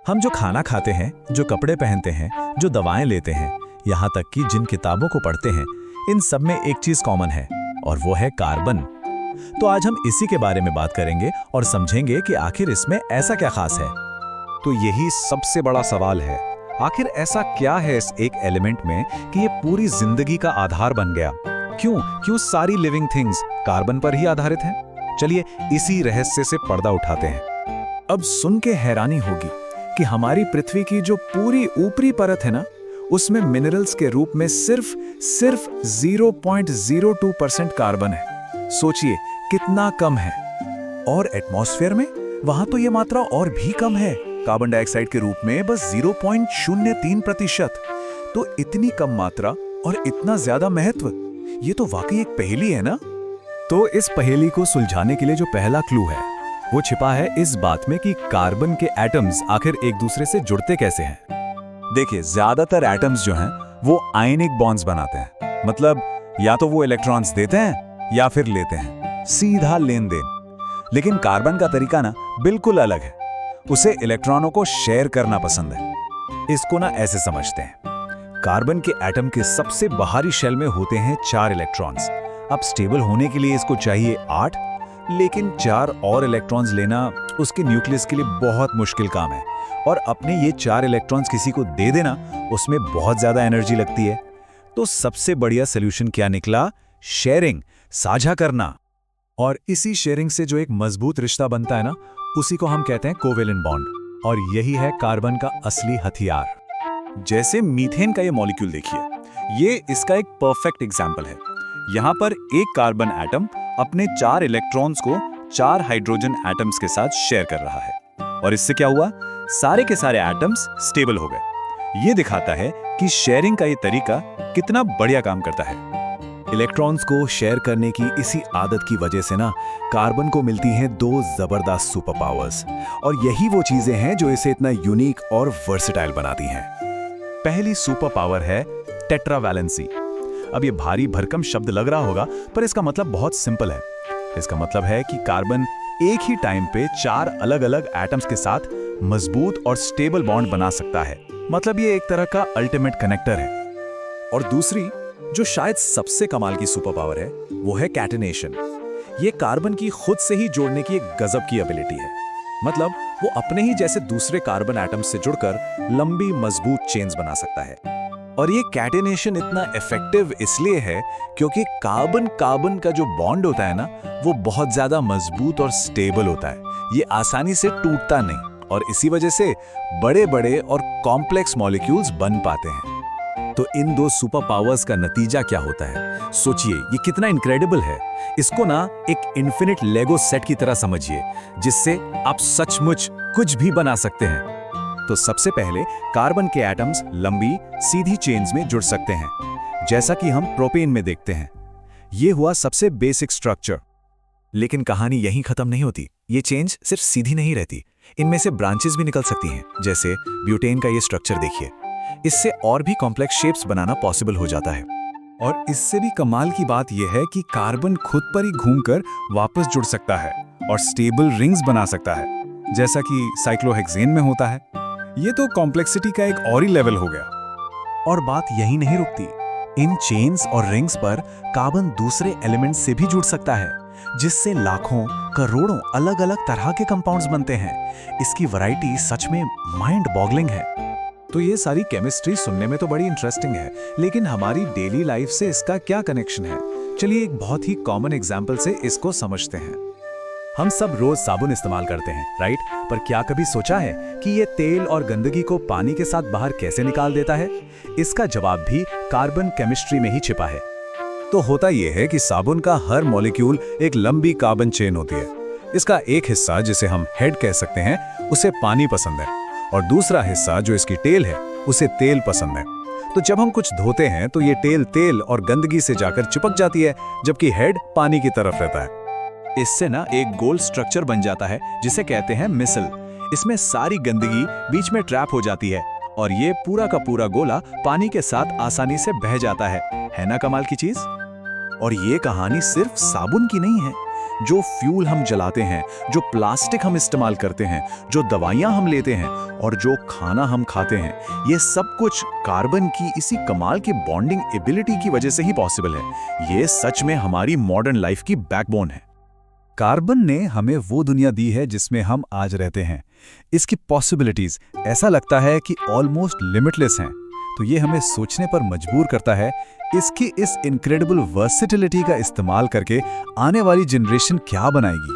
हम जो खाना खाते हैं, जो कपड़े पहनते हैं, जो दवाएं लेते हैं, यहाँ तक कि जिन किताबों को पढ़ते हैं, इन सब में एक चीज कॉमन है और वो है कार्बन। तो आज हम इसी के बारे में बात करेंगे और समझेंगे कि आखिर इसमें ऐसा क्या खास है। तो यही सबसे बड़ा सवाल है, आखिर ऐसा क्या है इस एक एलिमेंट में कि ये पूरी जिंदगी का आधार बन गया। क्यों सारी लिविंग थिंग्स कार्बन पर ही आधारित हैं? चलिए इसी रहस्य से पर्दा उठाते हैं। अब सुन के हैरानी होगी कि हमारी पृथ्वी की जो पूरी ऊपरी परत है ना, उसमें मिनरल्स के रूप में सिर्फ 0.02% कार्बन है। सोचिए कितना कम है। और एटमॉस्फेयर में वहां तो ये मात्रा और भी कम है, कार्बन डाइऑक्साइड के रूप में बस 0.03%। तो इतनी कम मात्रा और इतना ज्यादा महत्व, ये तो वाकई एक पहेली है ना। तो इस पहेली को सुलझाने के लिए जो पहला क्लू है वो छिपा है इस बात में कि कार्बन के एटम्स आखिर एक दूसरे से जुड़ते कैसे हैं। देखिए, ज्यादातर एटम्स जो हैं वो आयनिक बॉन्ड्स बनाते हैं, मतलब या तो वो इलेक्ट्रॉन्स देते हैं या फिर लेते हैं, सीधा लेन देन। लेकिन कार्बन का तरीका ना बिल्कुल अलग है। उसे इलेक्ट्रॉनों को शेयर करना पसंद है। इसको ना ऐसे समझते हैं, कार्बन के एटम के सबसे बाहरी शेल में होते हैं 4 इलेक्ट्रॉन्स। अब स्टेबल होने के लिए इसको चाहिए 8, लेकिन 4 और इलेक्ट्रॉन्स लेना उसके न्यूक्लियस के लिए बहुत मुश्किल काम है। और अपने ये 4 इलेक्ट्रॉन्स किसी को दे देना, उसमें बहुत ज्यादा एनर्जी लगती है। तो सबसे बढ़िया सोल्यूशन क्या निकला? शेयरिंग, साझा करना। और इसी शेयरिंग से जो एक मजबूत रिश्ता बनता है ना, उसी को हम कहते हैं कोवेलेंट बॉन्ड। और यही है कार्बन का असली हथियार। जैसे मीथेन का ये मॉलिक्यूल देखिए, ये इसका एक परफेक्ट एग्जाम्पल है। यहाँ पर एक कार्बन एटम अपने 4 इलेक्ट्रॉन्स को 4 हाइड्रोजन एटम्स के साथ शेयर कर रहा है। और इससे क्या हुआ? सारे के सारे एटम्स स्टेबल हो गए। ये दिखाता है कि शेयरिंग का ये तरीका कितना बढ़िया काम करता है। इलेक्ट्रॉन्स को शेयर करने की इसी आदत की वजह से ना कार्बन को मिलती हैं 2 जबरदस्त सुपर पावर्स। और यही वो चीजें हैं जो इसे इतना यूनिक और वर्सेटाइल बनाती हैं। पहली सुपर पावर है टेट्रावैलेंसी। अब ये भारी भरकम शब्द लग रहा होगा, पर इसका मतलब बहुत सिंपल है। इसका मतलब है कि कार्बन एक ही टाइम पे 4 अलग-अलग एटम्स के साथ मजबूत और स्टेबल बॉन्ड बना सकता है। मतलब ये एक तरह का अल्टीमेट कनेक्टर है। और दूसरी, जो शायद सबसे कमाल की सुपर पावर है, वो है कैटेनेशन। ये कार्बन की खुद से ही जोड़ने की एक गजब की एबिलिटी है। मतलब वो अपने ही जैसे दूसरे कार्बन एटम्स से जुड़कर लंबी मजबूत चेन्स बना सकता है। और ये कैटेनेशन इतना इफेक्टिव इसलिए है क्योंकि कार्बन का जो बॉन्ड होता है ना, वो बहुत ज्यादा मजबूत और स्टेबल होता है। ये आसानी से टूटता नहीं और इसी वजह से बड़े-बड़े और कॉम्प्लेक्स मॉलिक्यूल्स बन पाते हैं। तो इन 2 सुपर पावर्स का नतीजा क्या होता है? सोचिए, ये कितना इनक्रेडिबल है। इसको ना एक इन्फिनिट लेगो सेट की तरह समझिए, जिससे आप सचमुच कुछ भी बना सकते हैं। तो सबसे पहले कार्बन के एटम्स लंबी सीधी चेन्स में जुड़ सकते हैं, जैसा कि हम प्रोपेन में देखते हैं। यह हुआ सबसे बेसिक स्ट्रक्चर। लेकिन कहानी यहीं खत्म नहीं होती। ये चेन्स सिर्फ सीधी नहीं रहती, इनमें से ब्रांचेस भी निकल सकती हैं। जैसे ब्यूटेन का ये स्ट्रक्चर देखिए, इससे और भी कॉम्प्लेक्स शेप्स बनाना पॉसिबल हो जाता है। और इससे भी कमाल की बात यह है कि कार्बन खुद पर ही घूमकर वापस जुड़ सकता है और स्टेबल रिंग्स बना सकता है, जैसा कि साइक्लोहेक्सेन में होता है। ये तो कॉम्प्लेक्सिटी का एक और ही लेवल हो गया। और बात यही नहीं रुकती। इन चेन्स और रिंग्स पर कार्बन दूसरे एलिमेंट्स से भी जुड़ सकता है, जिससे लाखों करोड़ों अलग-अलग तरह के कंपाउंड्स बनते हैं। इसकी वैरायटी सच में माइंड बॉगलिंग है। तो ये सारी केमिस्ट्री सुनने में तो बड़ी इंटरेस्टिंग है, लेकिन हमारी डेली लाइफ से इसका क्या कनेक्शन है? चलिए एक बहुत ही कॉमन एग्जाम्पल से इसको समझते हैं। हम सब रोज साबुन इस्तेमाल करते हैं, राइट? पर क्या कभी सोचा है कि ये तेल और गंदगी को पानी के साथ बाहर कैसे निकाल देता है? इसका जवाब भी कार्बन केमिस्ट्री में ही छिपा है। तो होता यह है कि साबुन का हर मॉलिक्यूल एक लंबी कार्बन चेन होती है। इसका एक हिस्सा, जिसे हम हेड कह सकते हैं, उसे पानी पसंद है, और दूसरा हिस्सा जो इसकी टेल है, उसे तेल पसंद है। तो जब हम कुछ धोते हैं तो ये टेल तेल और गंदगी से जाकर चिपक जाती है, जबकि हेड पानी की तरफ रहता है। इससे ना एक गोल स्ट्रक्चर बन जाता है, जिसे कहते हैं मिसल। इसमें सारी गंदगी बीच में ट्रैप हो जाती है और ये पूरा का पूरा गोला पानी के साथ आसानी से बह जाता है ना कमाल की चीज? और ये कहानी सिर्फ साबुन की नहीं है। जो फ्यूल हम जलाते हैं, जो प्लास्टिक हम इस्तेमाल करते हैं, जो दवाइयाँ हम लेते हैं और जो खाना हम खाते हैं, ये सब कुछ कार्बन की इसी कमाल की बॉन्डिंग एबिलिटी की वजह से ही पॉसिबल है। ये सच में हमारी मॉडर्न लाइफ की बैकबोन है। कार्बन ने हमें वो दुनिया दी है जिसमें हम आज रहते हैं। इसकी पॉसिबिलिटीज ऐसा लगता है कि ऑलमोस्ट लिमिटलेस हैं। तो ये हमें सोचने पर मजबूर करता है, इसकी इस इनक्रेडिबल वर्सेटिलिटी का इस्तेमाल करके आने वाली जनरेशन क्या बनाएगी।